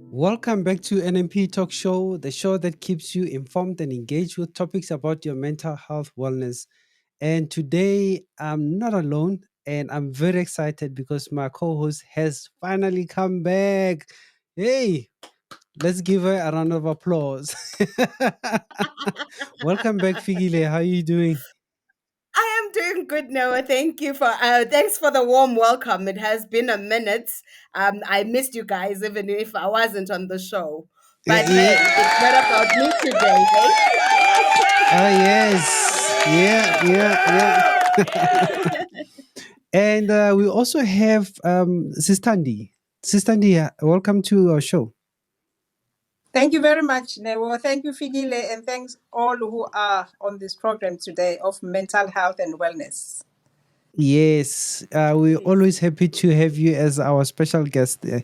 Welcome back to NMP Talk Show, the show that keeps you informed and engaged with topics about your mental health wellness. And today I'm not alone and I'm very excited because my co-host has finally come back. Hey, let's give her a round of applause. Welcome back, Figile. How are you doing? I am doing good, Noah. Thanks for the warm welcome. It has been a minute. I missed you guys, even if I wasn't on the show. But Yeah. hey, it's not about me today, hey? Oh yes. Yeah. And we also have Sistandi. Sistandi, welcome to our show. Thank you very much, Nebo. Thank you, Figile, and thanks all who are on this program today of mental health and wellness. Yes, we're Yes. always happy to have you as our special guest there.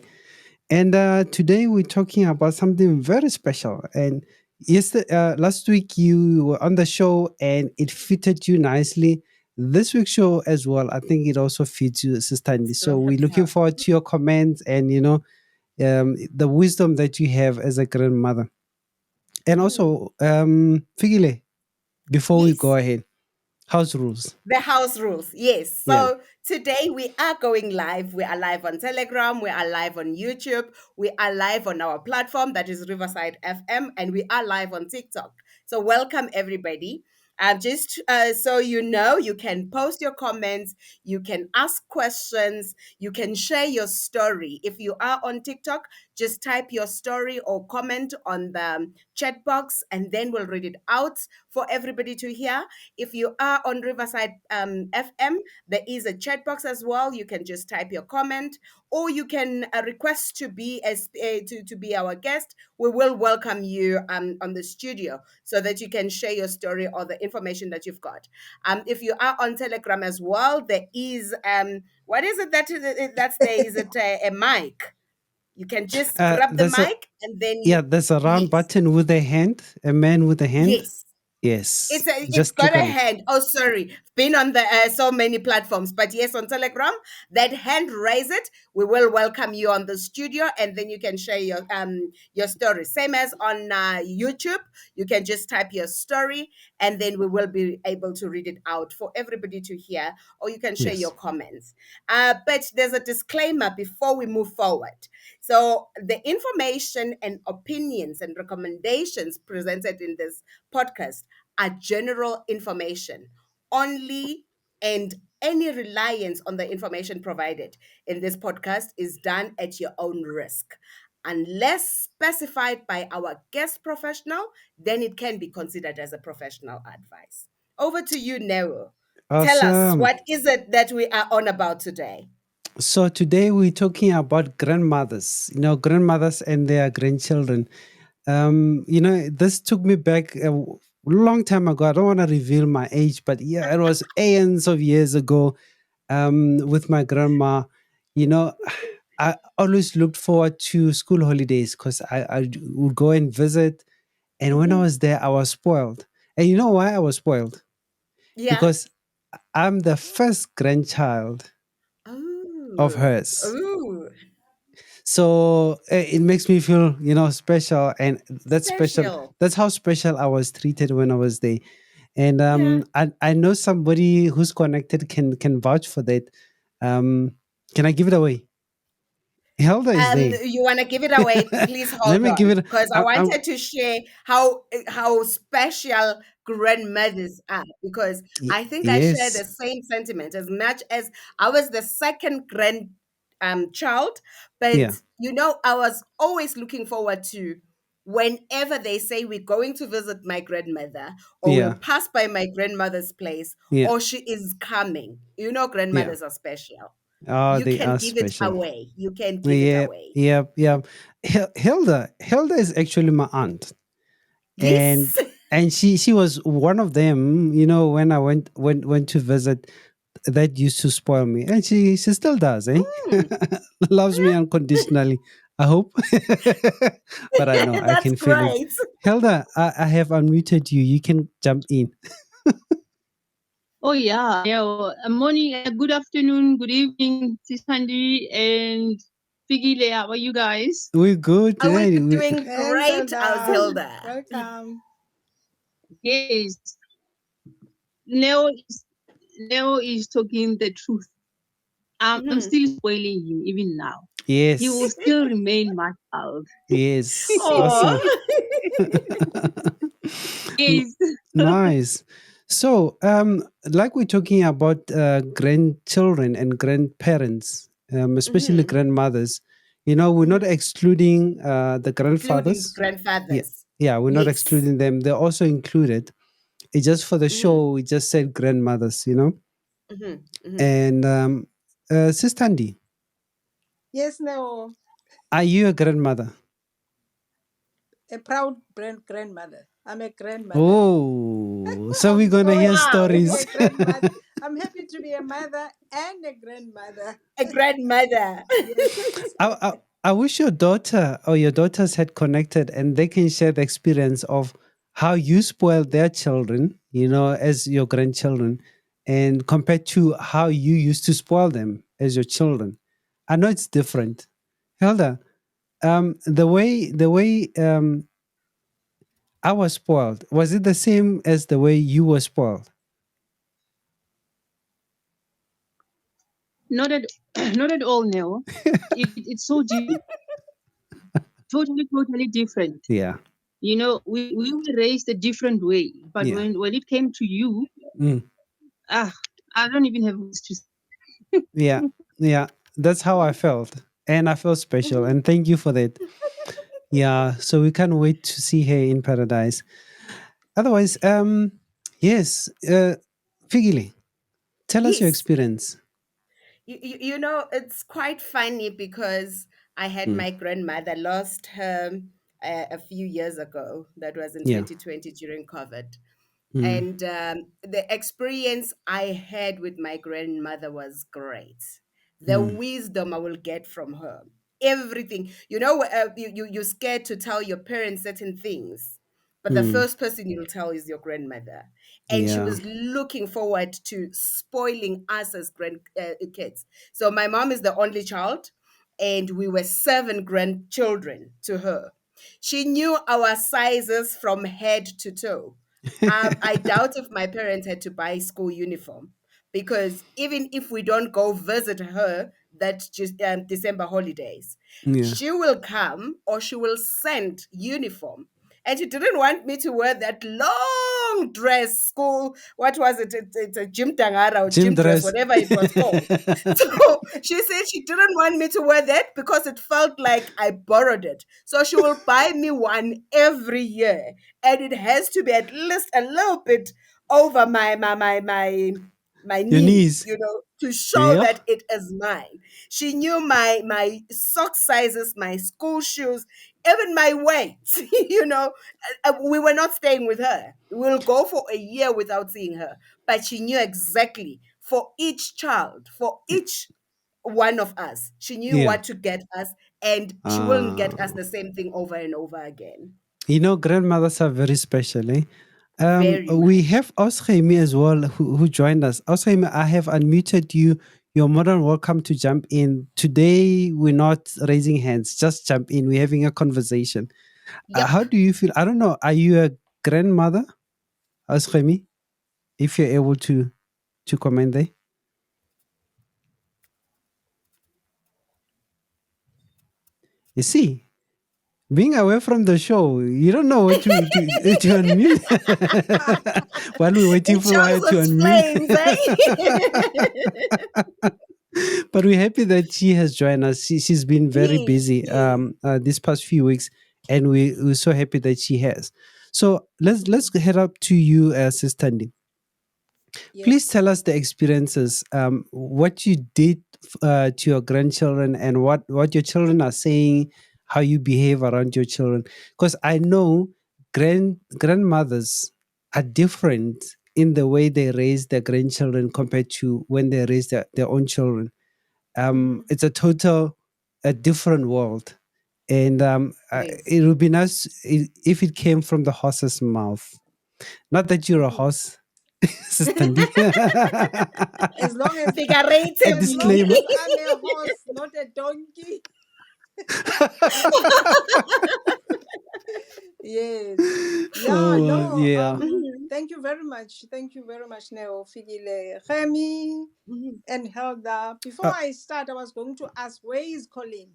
And today we're talking about something very special. And last week you were on the show and it fitted you nicely. This week's show as well, I think it also fits you, Sistandi. So So we're looking fantastic. forward to your comments and, the wisdom that you have as a grandmother. And Mm. also, Figile, before we go Yes. ahead, house rules. The house rules, yes. Yeah. So today we are going live. We are live on Telegram. We are live on YouTube. We are live on our platform that is Riverside FM, and we are live on TikTok. So welcome everybody. Just so you know, you can post your comments, you can ask questions, you can share your story. If you are on TikTok, just type your story or comment on the chat box, and then we'll read it out for everybody to hear. If you are on Riverside FM, there is a chat box as well. You can just type your comment, or you can request to be to be our guest. We will welcome you on the studio so that you can share your story or the information that you've got. If you are on Telegram as well, there is what is it that's there? Is it a mic? You can just grab the There's a mic and then there's a round yes, button with a hand, a man with a hand. yes. Yes, It's just got click a on it. hand. Oh, sorry, been on the so many platforms, but yes, on Telegram, that hand raise it. We will welcome you on the studio, and then you can share your story. Same as on YouTube, you can just type your story, and then we will be able to read it out for everybody to hear, or you can share Yes. your comments. But there's a disclaimer before we move forward. So the information and opinions and recommendations presented in this podcast are general information only, and any reliance on the information provided in this podcast is done at your own risk. Unless specified by our guest professional, then it can be considered as a professional advice. Over to you, Nero. Tell us, Awesome. what is it that we are on about today? So today we're talking about grandmothers, grandmothers and their grandchildren. This took me back a long time ago. I don't want to reveal my age, but yeah, it was aeons of years ago with my grandma. You know, I always looked forward to school holidays because I would go and visit. And when I Mhm. was there, I was spoiled. And you know why I was spoiled? Yeah. Because I'm the first grandchild of Oh, hers. oh, So it makes me feel, special. And that's special. special. That's how special I was treated when I was there. And Yeah. I know somebody who's connected can vouch for that. Can I give it away? Hilda is there. You want to give it away? Please Let hold me give on, it. because I wanted to share how special grandmothers are. Because I think I share the Yes. same sentiment. As much as I was the second child, but Yeah. I was always looking forward to whenever they say we're going to visit my grandmother, or we'll Yeah. pass by my grandmother's place, Yeah. or she is coming. Yeah. Grandmothers are special. Oh, You they can are give it special. away. You can give it Yeah, away. yeah. Hilda is actually my aunt, and Yes. she was one of them. When I went to visit, that used to spoil me, and she still does. Mm. Loves me unconditionally. I hope, but I know I That's can feel it. great. Hilda, I have unmuted you. You can jump in. Oh yeah, yeah. Well, morning, good afternoon, good evening, Sis Sandy, and Figile, how are you guys? We're good. Are we Hey, doing Thanks, great, Hilda. Aushilda? Welcome. Yes. Leo is talking the truth. I'm Mhm. still spoiling him even now. He will yes. still remain my child. Yes. Awesome. Oh. N- Yes. Nice. So, like we're talking about grandchildren and grandparents, especially Mhm. grandmothers, we're not Mhm. excluding the Including grandfathers. Yeah, grandfathers. yeah, we're not Yes. excluding them. They're also included. It's just for the Mhm. show, we just said grandmothers. Mhm. Mhm. And Sis Tandy, Yes, no, are you a grandmother? a proud grandmother. I'm a grandmother. Oh, so we're I'm gonna so hear happy to Wow. be stories. a grandmother. I'm happy to be a mother and a grandmother. A grandmother. Yes. I wish your daughter or your daughters had connected and they can share the experience of how you spoiled their children, as your grandchildren, and compared to how you used to spoil them as your children. I know it's different. Hilda, the way I was spoiled, was it the same as the way you were spoiled? Not at not at all, Neo. It's so totally different. Yeah, We were raised a different way, but yeah, when it came to you, mm, ah, I don't even have words to say. yeah, yeah. That's how I felt. And I felt special. Mhm. And thank you for that. Yeah, so we can't wait to see her in paradise. Otherwise, yes, Figile, tell us your Yes. experience. It's quite funny because I had Mm, my grandmother lost her a few years ago. That was in yeah. 2020 during COVID. Mm, And the experience I had with my grandmother was great. The mm, wisdom I will get from her, everything. You're scared to tell your parents certain things, but the mm, first person you'll tell is your grandmother. And she yeah. was looking forward to spoiling us as grand kids. So my mom is the only child, and we were seven grandchildren to her. She knew our sizes from head to toe. I doubt if my parents had to buy school uniform, because even if we don't go visit her that just December holidays, Yeah. she will come or she will send uniform. And she didn't want me to wear that long dress school. What was it? It's a gym tangara or Gym gym dress, dress. whatever it was called. So she said she didn't want me to wear that because it felt like I borrowed it. So she will buy me one every year, and it has to be at least a little bit over my Your knee, knees. to show Yeah. that it is mine. She knew my sock sizes, my school shoes, even my weight. We were not staying with her. We'll go for a year without seeing her, but she knew exactly for each child, for each one of us. She knew Yeah. what to get us, and she wouldn't get us Uh, the same thing over and over again. grandmothers are very special, eh? Very We much. have Osheimi as well who joined us. Osheimi, I have unmuted you. You're more than welcome to jump in. Today, we're not raising hands, just jump in. We're having a conversation. Yep. How do you feel? I don't know. Are you a grandmother, Osheimi? If you're able to comment there. You see, being away from the show, you don't know what to unmute while we're waiting It for her shows to its unmute. flames, eh? But we're happy that she has joined us. She's been very Yes, busy yes, these past few weeks, and we're so happy that she has. So let's head up to you, Sister Tandy. Please Yes. tell us the experiences, what you did to your grandchildren, and what your children are saying, how you behave around your children. Because I know grandmothers are different in the way they raise their grandchildren compared to when they raise their own children. mhm, It's a different world. And it is. it would be nice if it came from the horse's mouth. Not that you're a Mhm. horse, Sister Lee. As long as A as long Figuratively. as disclaimer. I'm a horse, not a donkey. Yes. Yeah, Oh, no, yeah. Mhm, thank you very much. Thank you very much, Neo, Figile, Remy, mhm. and Helda. Before Uh, I start, I was going to ask, where is Colin?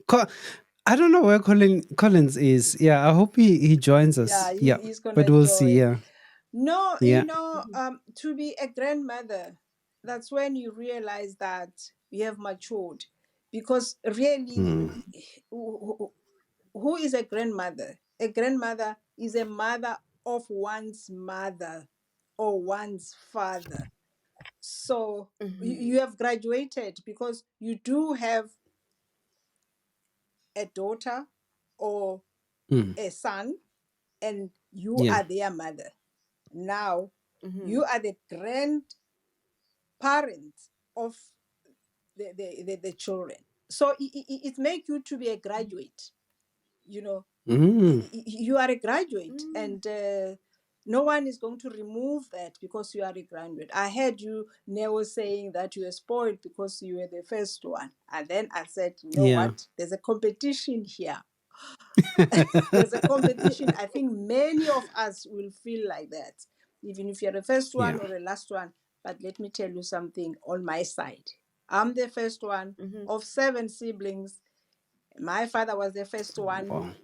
Co- I don't know where Collins is. Yeah, I hope he joins us. Yeah, Yeah, he's but gonna we'll see. join. Yeah, No, yeah. Mhm, to be a grandmother, that's when you realize that you have matured. Because really, Mm, who who is a grandmother? A grandmother is a mother of one's mother or one's father. So mhm, you have graduated because you do have a daughter or mm, a son, and you yeah. are their mother. Now you mhm, are the grandparent of the children. So it makes you to be a graduate. You know, Mm, you are a graduate, mhm. and no one is going to remove that because you are a graduate. I heard you, Neo, saying that you were spoiled because you were the first one. And then I said, you know yeah. what? There's a competition here. There's a competition. I think many of us will feel like that, even if you're the first Yeah. one or the last one. But let me tell you something on my side. I'm the first one Mhm, of 7 siblings. My father was the first one. Wow.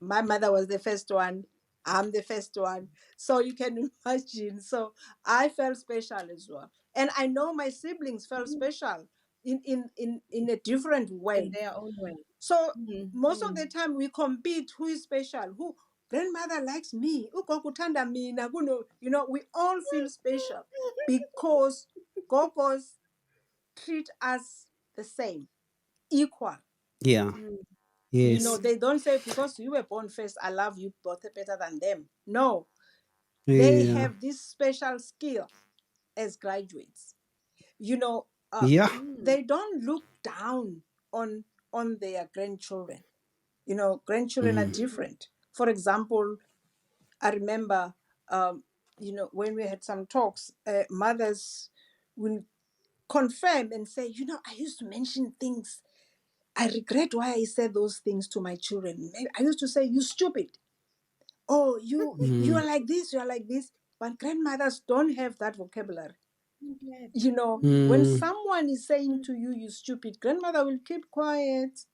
My mother was the first one. I'm the first one. So you can imagine. So I felt special as well. And I know my siblings felt mhm. special in a different In way. their own way. So Mhm, most of the mhm, time we compete who is special, who grandmother likes me, ukokutanda mina, we all feel special because gogos treat us the same, equal. Yeah. mhm, Yes. They don't say because you were born first, I love you both better than them. No, they Yeah. have this special skill as graduates. You know, uh, Yeah. mhm, they don't look down on their grandchildren. Grandchildren are Mm, mhm, different. For example, I remember, when we had some talks, mothers will confirm and say, I used to mention things. I regret why I said those things to my children. I used to say, you stupid. Oh, you mm, are like this, you are like this. But grandmothers don't have that vocabulary. I'm glad. When mm, someone is saying Mhm, to you, you stupid, grandmother will keep quiet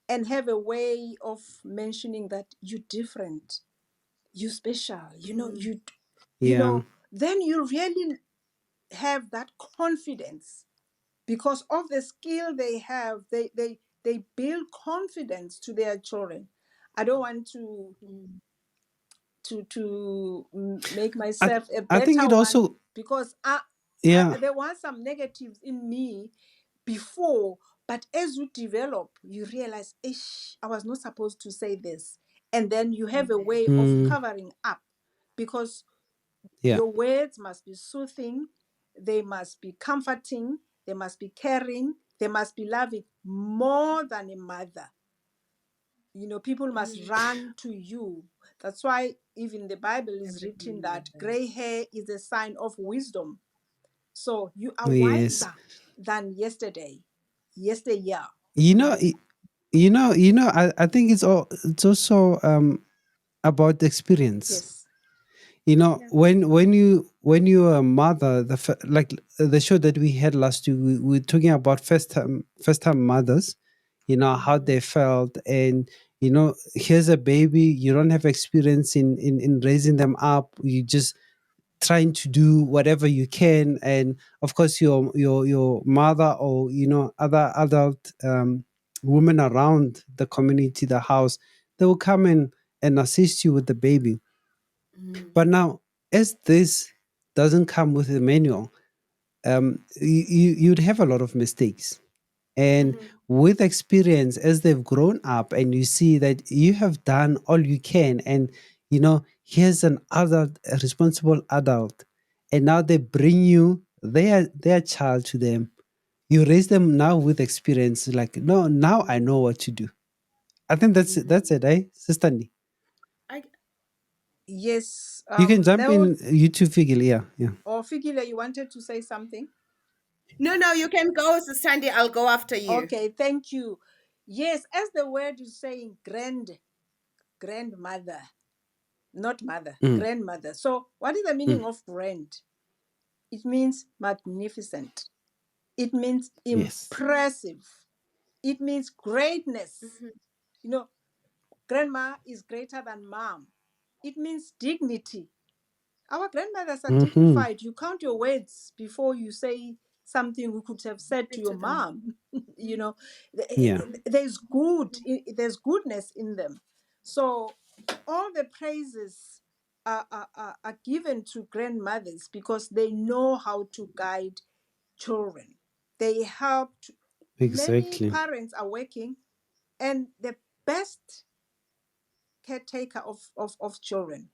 and have a way of mentioning that you're different, you special, mhm, yeah. then you really have that confidence because of the skill they have. They build confidence to their children. I don't want to mhm, make I myself a I think better it one also, because yeah. there were some negatives in me before, but as you develop you realize, ish, I was not supposed to say this, and then you have a way of Mm, covering up because yeah. your words must be soothing, they must be comforting, they must be caring, they must be loving more than a mother. People must mhm. run to you. That's why even the Bible is Everything written about that them. gray hair is a sign of wisdom. So you are Yes. wiser than yesteryear. You know, Mhm, I think it's also about experience. Yes. yeah. When you are a mother, like the show that we had last week, we were talking about first time mothers, how Mhm, they felt. And here's a baby, you don't have experience in raising them up, you just trying to do whatever you can. And of course your mother, or other adult women around the community, the house, they will come in and assist you with the baby. mhm, But now, as this doesn't come with a manual, you'd have a lot of mistakes. And mhm, with experience, as they've grown up, and you see that you have done all you can, and here's an adult, a responsible adult, and now they bring you their child to them. You raise them now with experience. Like, no, now I know what to do. I think that's mhm. it, eh, Sister Ni? I Yes. You can jump Now, in YouTube figure, yeah, yeah. or Figile, you wanted to say something? No, no, you can go, Sandy. I'll go after you. Okay, thank you. Yes, as the word is saying, grandmother, not mother, Mm, grandmother. So, what is the mm, meaning of grand? It means magnificent. It means yes. impressive. It means greatness. Mhm, You know, grandma is greater than mom. It means dignity. Our grandmothers are Mm-hmm. dignified. You count your words before you say something we could have said to speak your to them. mom. You know, Yeah, there's there's goodness in them. So all the praises are given to grandmothers because they know how to guide children. They help. Many exactly. parents are working, and the best caretaker of children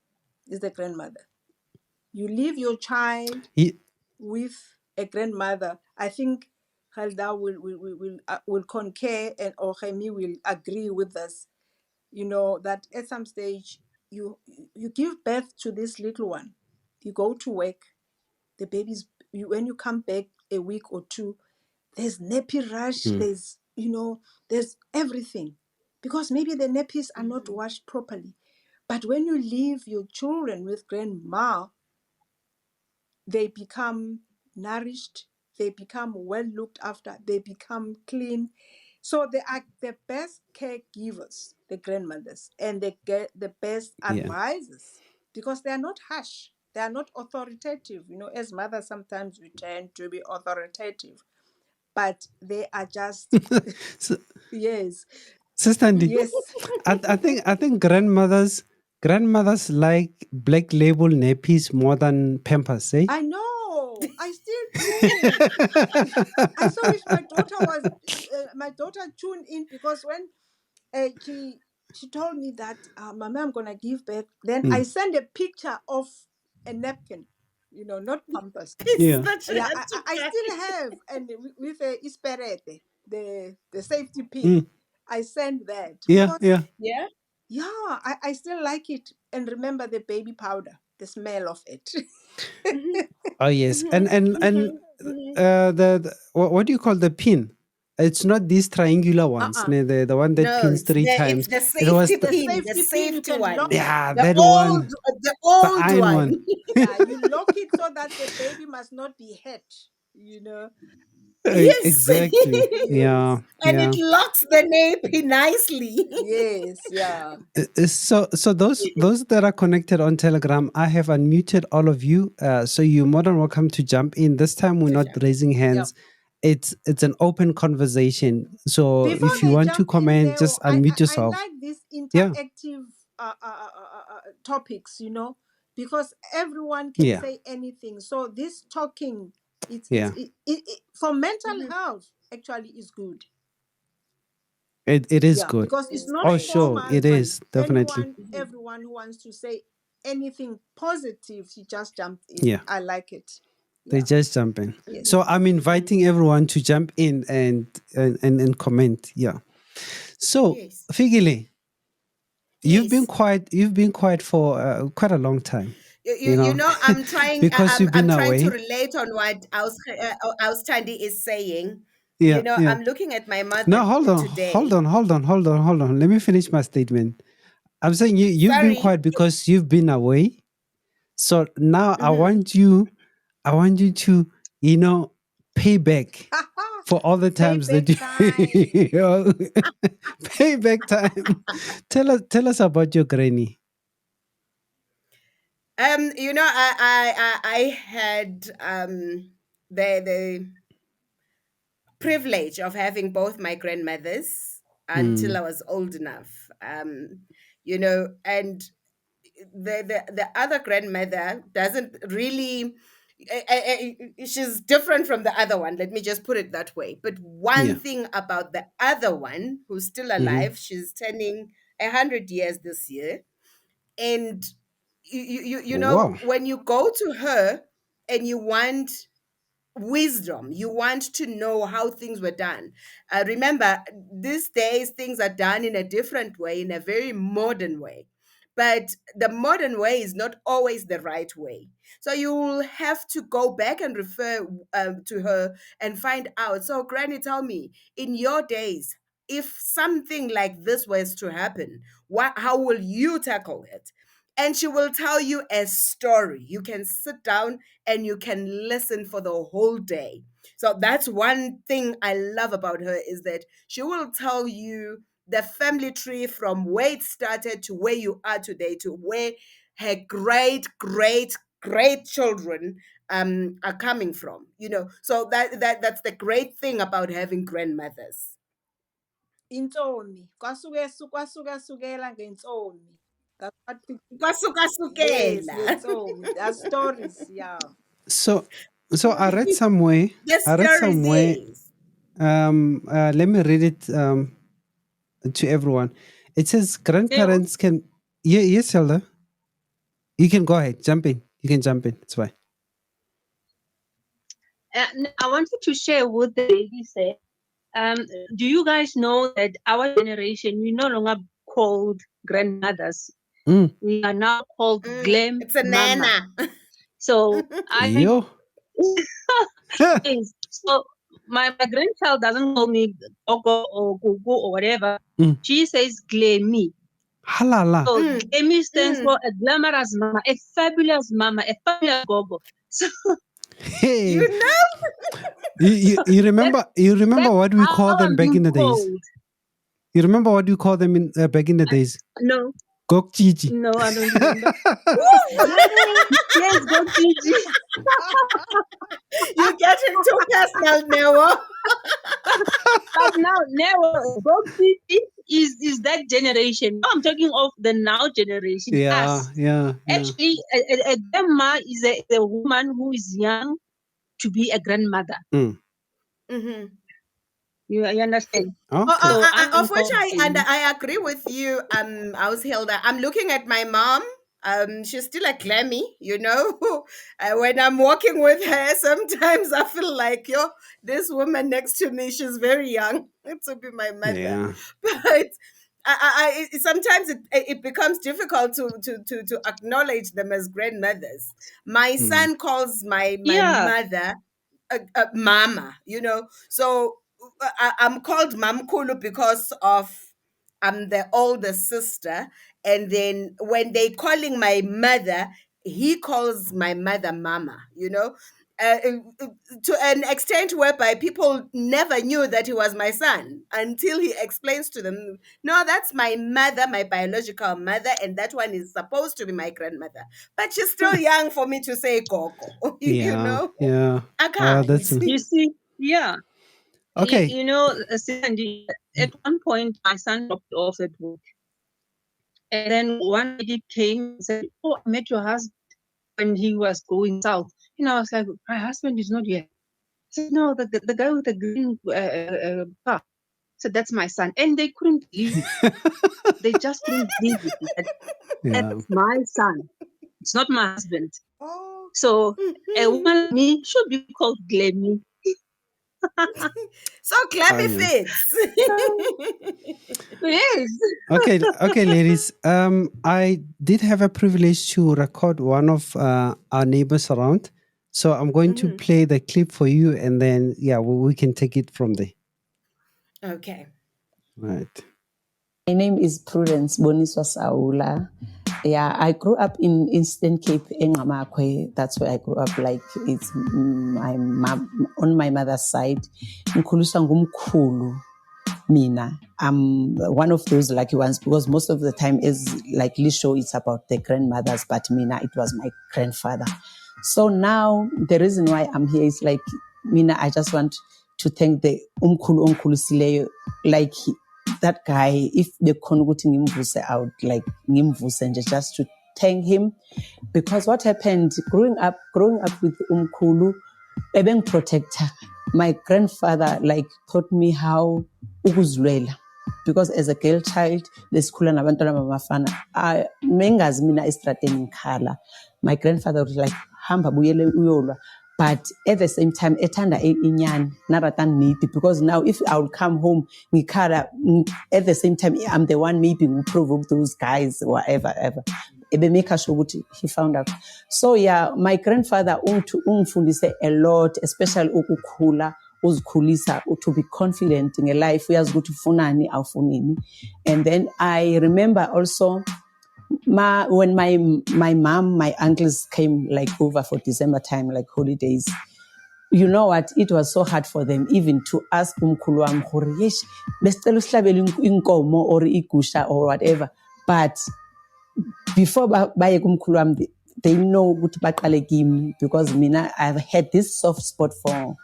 is the grandmother. You leave your child Ye- with a grandmother. I think Helda will concur, and or Hemi will agree with us. You know that at some stage you give birth to this little one. You go to work. The baby's when you come back a week or two, there's nappy rush. mm, There's everything because maybe the nappies are not Mhm, washed properly. But when you leave your children with grandma, they become nourished, they become well looked after, they become clean. So they are the best caregivers, the grandmothers, and they get the best yeah. advisors because they are not harsh, they are not authoritative. As mothers, sometimes we tend to be authoritative, but they are just, So, yes, Sister Andy, yes. I think grandmothers like black label nappies more than Pampers, eh? I know, I still do. I so wish my daughter tuned in because when she told me that, Mama, I'm gonna give birth. Then I Mm, sent a picture of a napkin, not Pampers. it's yeah, that you Yeah, had I to still carry. have, and with a isperete, the safety pin. mm, I sent that yeah, because yeah. Yeah. yeah, I still like it and remember the baby powder, the smell of it. Mhm, Oh yes, and mhm, and and mhm, mhm. what do you call the pin? It's not these triangular ones. Uh-uh. The one that No, pins three it's times. the It was safety The pin, the safety pin, you safety can one, lock it. yeah, that one, the the old iron one. one. Yeah, you lock it so that the baby must not be hurt, you know. Yes, Exactly. Yes, Yeah, and it yeah. locks the nape nicely. yes, yeah. So those that are connected on Telegram, I have unmuted all of you. So you're more than welcome to jump in. This time we're To not jump in. raising Yeah. hands. It's an open conversation. So Before if you they want to jump in comment, there, just I, unmute I, I yourself. like these Yeah, interactive topics, because everyone can yeah, say anything. So this talking, yeah. for mental Mhm. health actually is good. It is Yeah, good. because it's It's not Oh, great. sure, formal. it is definitely. Mhm. Everyone who wants to say anything positive, she just jumped in. Yeah, I like it. they Yeah. just jump in. Yes. So I'm Mhm. inviting everyone to jump in and comment. Yeah. So Yes. Figile, Yes. you've been quiet for quite a long time, You, you you know, know, I'm trying. because you've I'm been trying to away. relate on what Austrandi is saying. Yeah, yeah. I'm looking at my mother No, hold on, hold today. on, hold on, hold on, hold on. Let me finish my statement. I'm saying you've been Sorry. quiet because you've been away. So now Mhm. I want you to, you know, pay back for all the times that Payback time. you know, pay back time. Tell us about your granny. I had the privilege of having both my grandmothers until Mm, I was old enough. And the other grandmother doesn't really. She's different from the other one. Let me just put it that way. But one yeah. thing about the other one, who's still Hmm. alive, she's turning 100 years this year, and Wow. when you go to her and you want wisdom, you want to know how things were done. Remember, these days things are done in a different way, in a very modern way, but the modern way is not always the right way. So you will have to go back and refer to her and find out. So, Granny, tell me, in your days, if something like this was to happen, how will you tackle it? And she will tell you a story. You can sit down and you can listen for the whole day. So that's one thing I love about her, is that she will tell you the family tree from where it started to where you are today, to where her great children are coming from. So that's the great thing about having grandmothers. Intsomi. Kwasuka sukela ngentsomi. That's what yes, Kwasuka-sukela. ngentsomi. There are stories, yeah. So, I read somewhere. The I read stories, somewhere. yes. Let me read it to everyone. It says grandparents can. Yeah, yes, Elder. You can go ahead. Jump in. You can jump in. It's fine. I wanted to share what the lady said. Do you guys know that our generation, we no longer called grandmothers. Mm. We are now called glam It's a mama. nana. So Yo. yes. So my grandchild doesn't call me Gogo or Gugu or whatever. Mm. She says Glammy. Halala. So Glammy stands for a glamorous mama, a fabulous Gogo. So Hey. You know? You remember that's what we how call them I'm back being in the days? called. You remember what you call them in back in the days? No, Gokjiji. no, I don't remember. Yes, go Gigi. You're getting too personal now. But now go Gigi is that generation. No, I'm talking of the now generation. Yeah, Us. yeah. Actually, a grandma is a woman who is young to be a grandmother. Mm. Mm-hmm. You understand? Okay. So Of I'm which called Glammy. I agree with you, Hilda. I'm looking at my mom. She's still a clammy, when I'm walking with her, sometimes I feel like, this woman next to me, she's very young to be my mother. Yeah. But sometimes it becomes difficult to acknowledge them as grandmothers. My son calls my Yeah. mother mama, so I'm called Mamkulu because of I'm the older sister, and then when they calling my mother, he calls my mother mama, to an extent whereby people never knew that he was my son until he explains to them, no, that's my mother, my biological mother, and that one is supposed to be my grandmother, but she's still young for me to say Gogo. Yeah. Yeah. I Oh, can't. that's You see, yeah. okay. Sandy, at one point, my son dropped off at work. And then one lady came and said, oh, I met your husband when he was going south. And I was like, my husband is not here. I said, no, the guy with the green car. So that's my son. And they couldn't believe it. They just couldn't believe it. Yeah. That's my son. It's not my husband. Oh. So a woman like me should be called Glammy. So Clemmy Fine. fits. Yes. Okay, ladies. I did have a privilege to record one of our neighbors around, so I'm going to play the clip for you, and then we can take it from there. Okay. Right. My name is Prudence Boniswa Saula. Yeah, I grew up in Eastern Cape, Engamakwe. That's where I grew up. Like it's my mom on my mother's side. Nkulusa ngumkhulu. Mina, I'm one of those lucky ones because most of the time is like Lisho, it's about the grandmothers, but Mina, it was my grandfather. So now the reason why I'm here is like Mina, I just want to thank the Umkulu Sileyo, like that guy. If the Konuguti Nimvuse out, like Nimvuse, and just to thank him because what happened growing up with Umkulu, ebeng protector. My grandfather like taught me how ukuzilwela because as a girl child lesikhula nabantwana bamafana mengazi mina estrateni ngikhala. My grandfather was like hamba buyele uyolwa but at the same time ethanda inyani rather than needy, because now if I would come home ngikhala, at the same time I'm the one maybe who provoke those guys or whatever ever, ebe make sure ukuthi he found out. So yeah, my grandfather ungifundise a lot, especially ukukhula, uzikhulisa, to be confident in a life, uyazi ukuthi ufunani awufunini. And then I remember also when my mom, my uncles came like over for December time, like holidays. You know what? It was so hard for them even to ask umkhulu wami gore yesh besicela usihlabele inkomo or igusha or whatever. But before baye kumkhulu wami, they know ukuthi baqale kimi, because mina I've had this soft spot for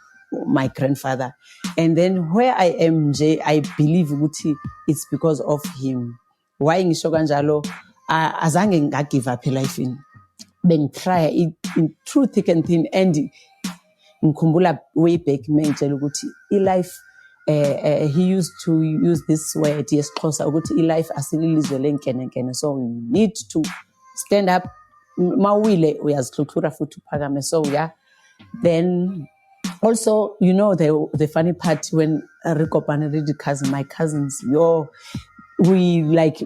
my grandfather. And then where I am nje, I believe ukuthi it's because of him. Why ngisho kanjalo? Azange ngagive up elifini, bengitry in through thick and thin. And ngikhumbula way back mengitshela ukuthi life, he used to use this word yesixhosa ukuthi ilife asililizwe lenkenenkene, so you need to stand up, mawile uyazihluthura futhi uphakame. So yeah, then also, you know, the funny part when my cousins, we like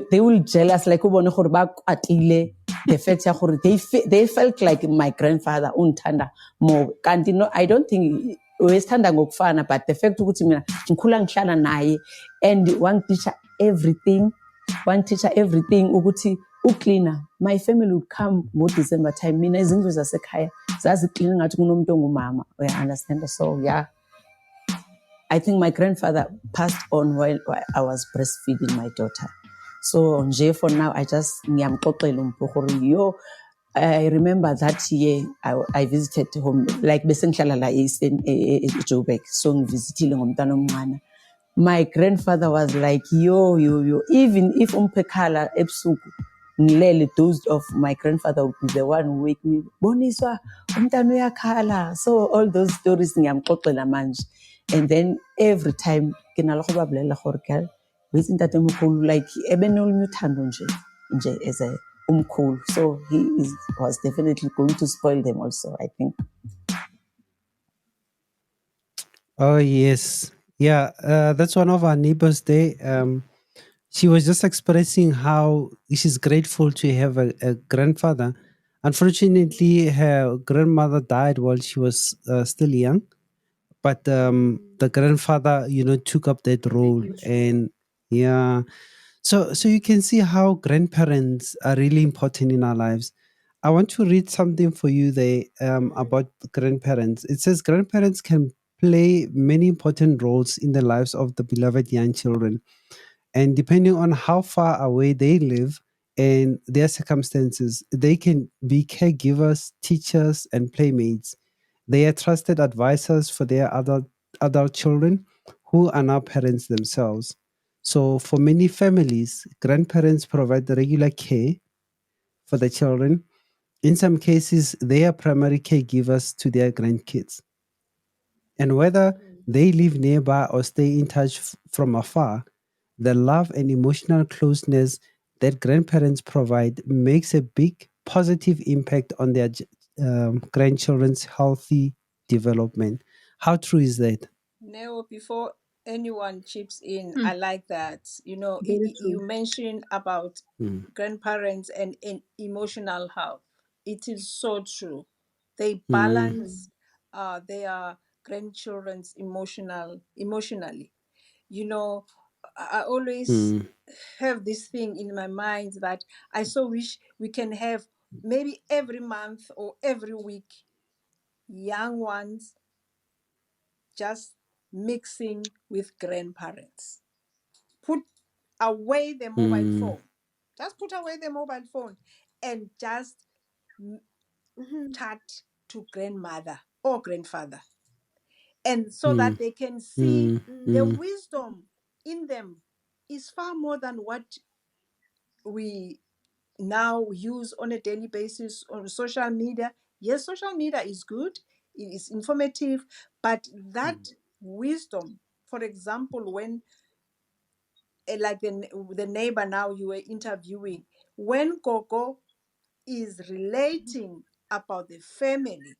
they will jealous like ubone gore ba kwatile, the fact ya gore they felt like my grandfather untanda more. Kanti no, I don't think wesithanda ngokufana, but the fact ukuthi mina ngikhula ngihlala naye and one teacher everything ukuthi ucleaner. My family would come ngo December time, mina izindlu zasekhaya zaziclean ngathi kunomuntu ongumama, you understand. So yeah, I think my grandfather passed on while I was breastfeeding my daughter. So nje for now, I just ngiyamxoxela umpho. I remember that year I visited home, like bese ngihlala la Joburg, so ngivisitile ngomntana omncane. My grandfather was like, yo, even if umpekhala ebusuku ngilele dozed off, my grandfather would be the one who wake me, Boniswa, umntana uyakhala. So all those stories ngiyamxoxela manje. And then every time kinala go babolela gore girl, wetsi ntatemogolo, like ebenolunye uthando nje as a umkhulu. So he was definitely going to spoil them also, I think. Oh yes, yeah. That's one of our neighbors there. She was just expressing how she's grateful to have a grandfather. Unfortunately, her grandmother died while she was still young, but the grandfather, took up that role. And yeah, so you can see how grandparents are really important in our lives. I want to read something for you there about grandparents. It says grandparents can play many important roles in the lives of the beloved young children, and depending on how far away they live and their circumstances, they can be caregivers, teachers, and playmates. They are trusted advisors for their adult children who are now parents themselves. So, for many families, grandparents provide regular care for the children. In some cases, they are primary caregivers to their grandkids. And whether they live nearby or stay in touch from afar, the love and emotional closeness that grandparents provide makes a big positive impact on their grandchildren's healthy development. How true is that? Neo, before anyone chips in, Hmm, I like that. You know, very you true. mentioned about Mm, grandparents and emotional health. It is so true. They mm, balance their grandchildren's emotionally. You know, I always mm, have this thing in my mind that I so wish we can have maybe every month or every week young ones just mixing with grandparents. Put away the mobile mm, phone. Just put away the mobile phone and just Mhm. chat to grandmother or grandfather. And so mm, that they can see mm, the mm, wisdom in them is far more than what we now use on a daily basis on social media. Yes, social media is good, it is informative, but that wisdom, for example, when like the neighbor now you were interviewing, when Gogo is relating about the family,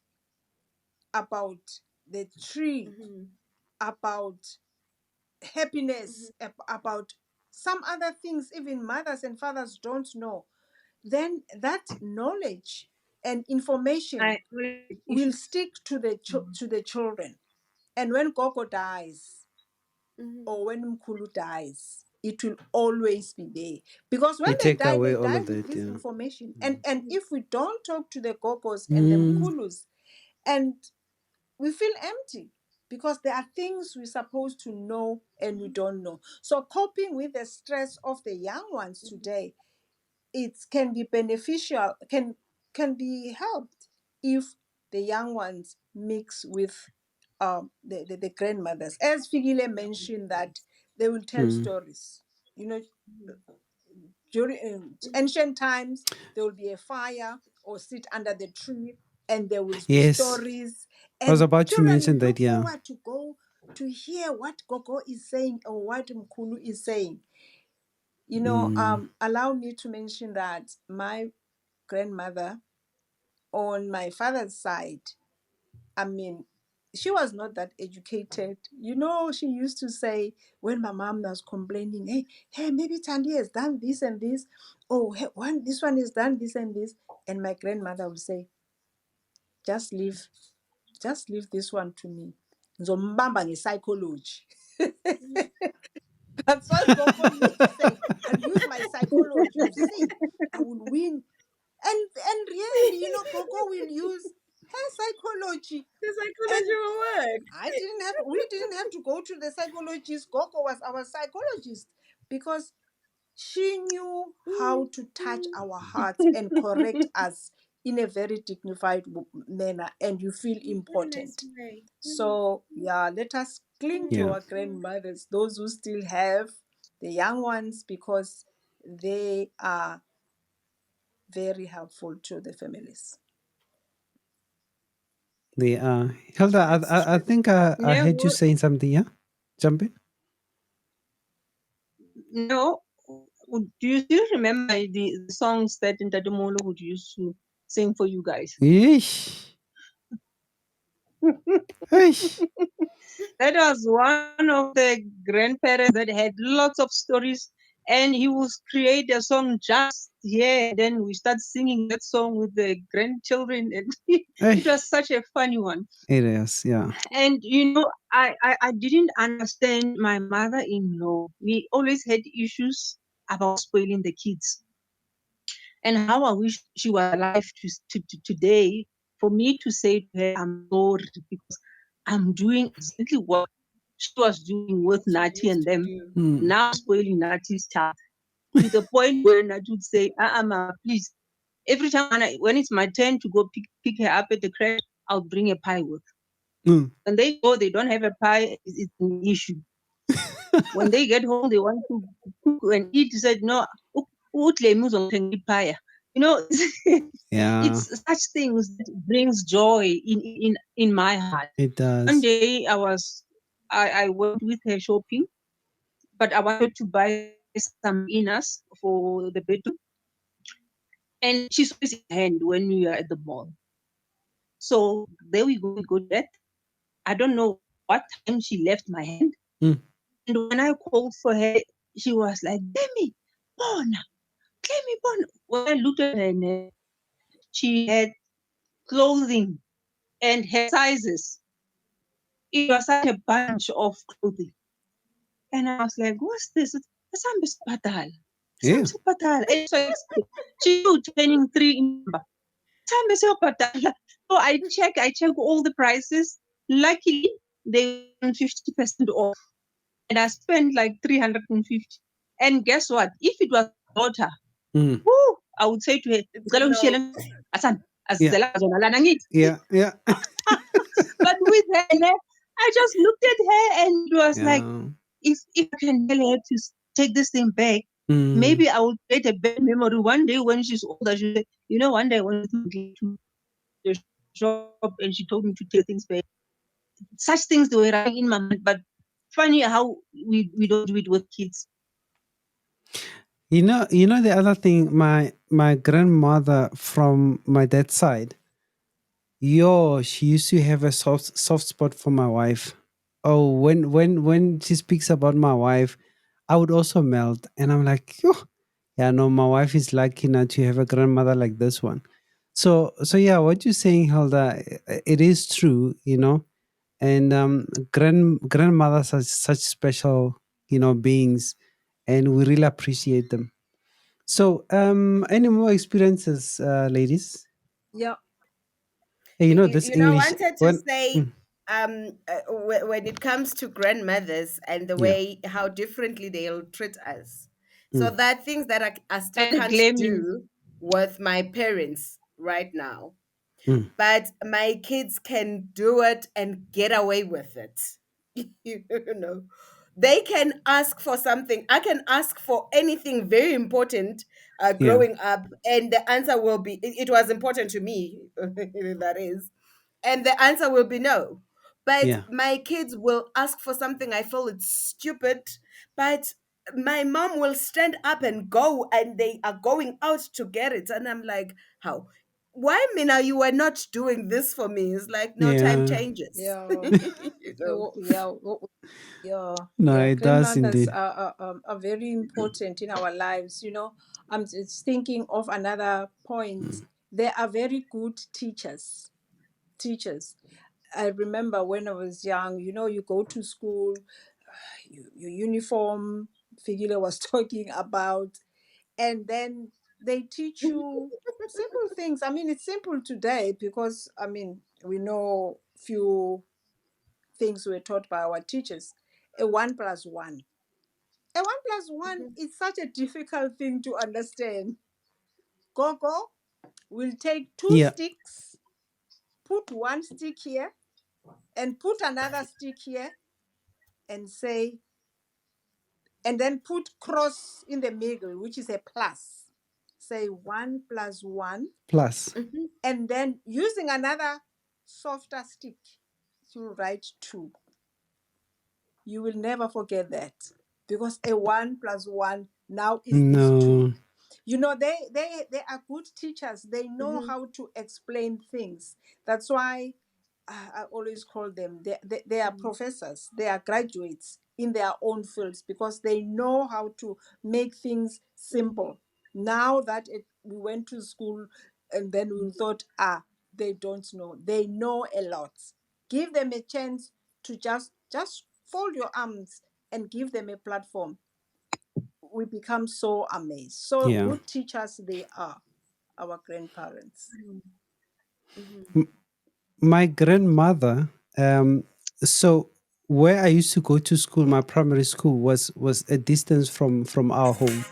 about the tree, Mm-hmm. about happiness, about some other things even mothers and fathers don't know, then that knowledge and information I will will issues. stick to the children. And when Gogo dies Mm-hmm. or when Mkulu dies, it will always be there. Because when They they take die, away they all die of with that, this yeah. information. And if we don't talk to the Gogos and the Mm, Mkulus, and we feel empty, because there are things we're supposed to know and we don't know. So coping with the stress of the young ones today, it can be beneficial, can be helped if the young ones mix with the grandmothers. As Figile mentioned, that they will tell mm. stories. You know, during ancient times, there will be a fire or sit under the tree and there will be Yes. stories. I was And about to children will mention that, look yeah. forward to go to hear what Gogo is saying or what Mkulu is saying. You know, Mm. allow me to mention that my grandmother on my father's side, I mean, she was not that educated. You know, she used to say when my mom was complaining, hey, maybe Tandy has done this and this. Oh, hey, this one has done this and this. And my grandmother would say, just leave, just leave this one to me. Zombamba nge psychology. That's what Gogo used to say. I'll use my psychology. You see, I will win. And really, you know, Gogo will use her psychology. The psychology And will work. we didn't have to go to the psychologist. Gogo was our psychologist because she knew how to touch our hearts and correct us in a very dignified manner, and you feel Very nice important. way. So, yeah, let us cling to Yeah. our grandmothers, those who still have the young ones, because they are very helpful to the families. They are. Hilda, That's I true. think I No, heard you saying something, yeah? Jump in. no. Do you still remember the songs that Ntatumolo would use to sing for you guys? Yeesh. Yeesh. That was one of the grandparents that had lots of stories, and he would create a song just here. Then we start singing that song with the grandchildren, and Hey, it was such a funny one. it is, yeah. And you know, I didn't understand my mother-in-law. We always had issues about spoiling the kids, and how I wish she was alive to today for me to say to her, I'm sorry, because I'm doing exactly what she was doing with She Nati used and to them, do. Mm. now spoiling Nati's child, to the point where Nati would say, Mama, please. Every time when it's my turn to go pick her up at the crash, I'll bring a pie with. Mm. When they go, they don't have a pie, it's an issue. When they get home, they want to cook and eat. He said, no, pie. You know, Yeah, it's such things that brings joy in my heart. it One does. day I went with her shopping, but I wanted to buy some inners for the bedroom, and she's always in hand when we are at the mall. So there we go to bed. I don't know what time she left my hand, Mm. and when I called for her, she was like, Demi, Bona, Demi, Bona. When I looked at her neck, she had clothing and her sizes. It was such a bunch of clothing. And I was like, what's this? Some hospital. Some Yeah. hospital. And so I said, she was turning 3 in number. Some hospital. So I check all the prices. Luckily, they were 50% off. And I spent like 350. And guess what? If it was my daughter, Mm. whoo, I would say to her, It's a "Ngicela no. ungishiyele Asan, Yeah. azizela zona lana ngithi." Yeah. Yeah. But with her, I just looked at her and it was like, Yeah. if I can tell her to take this thing back, Mm. maybe I will create a bad memory. One day when she's older, she'll say, one day I went to the shop and she told me to take things back. Such things they were running in my mind, but funny how we don't do it with kids. You know the other thing, my grandmother from my dad's side, Yo, she used to have a soft spot for my wife. Oh, when she speaks about my wife, I would also melt, and I'm like, yo, yeah, no, my wife is lucky now to have a grandmother like this one. So yeah, what you're saying, Hilda, it is true, and grandmothers are such special, beings, and we really appreciate them. So, any more experiences, ladies? Yeah, Hey, this I English wanted to when. say, Mm, when it comes to grandmothers and the yeah. way how differently they'll treat us, so Mm, there are things that I still And can't blaming. do with my parents right now, mm, but my kids can do it and get away with it. you know, they can ask for something. I can ask for anything very important yeah. growing up, and the answer will be, it was important to me, that is, and the answer will be no. But Yeah. my kids will ask for something I feel it's stupid, but my mom will stand up and go, and they are going out to get it. And I'm like, how? Why, Mina, you were not doing this for me? It's like, no, time Yeah. changes. yeah, You know? yeah, yeah, No, yeah. it does Grandmothers indeed. are very important in our lives. I'm just thinking of another point. They are very good teachers. Teachers. I remember when I was young. You go to school, your uniform. Figile was talking about, and then they teach you simple things. I mean, it's simple today because we know few things were taught by our teachers. A 1 plus 1. A 1 plus 1 is such a difficult thing to understand. Gogo will take two Yeah. sticks, put one stick here, and put another stick here, and say, and then put cross in the middle, which is a plus. Say 1 plus 1, Plus. Mhm. and then using another softer stick, you write 2. You will never forget that, because a 1 plus 1 now is 2. No. They are good teachers. They know Mhm. how to explain things. That's why I always call them, they are Mhm. professors, they are graduates in their own fields, because they know how to make things simple. Now that we went to school, and then we thought, they don't know. They know a lot. Give them a chance to just fold your arms and give them a platform. We become so amazed. So Yeah. good teachers they are, our grandparents. Mhm. Mhm. M- my grandmother, so where I used to go to school, my primary school was a distance from our home.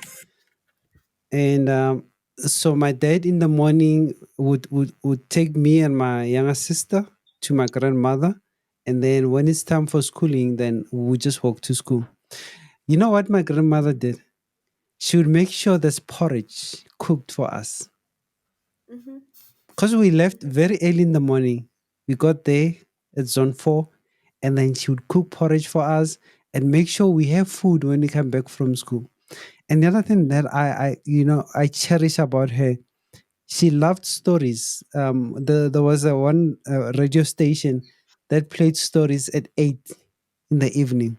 And so my dad in the morning would take me and my younger sister to my grandmother. And then when it's time for schooling, then we would just walk to school. You know what my grandmother did? She would make sure there's porridge cooked for us. Mhm. Because we left very early in the morning. We got there at zone 4, and then she would cook porridge for us and make sure we have food when we come back from school. And the other thing that I cherish about her, she loved stories. There was a one radio station that played stories at 8 in the evening.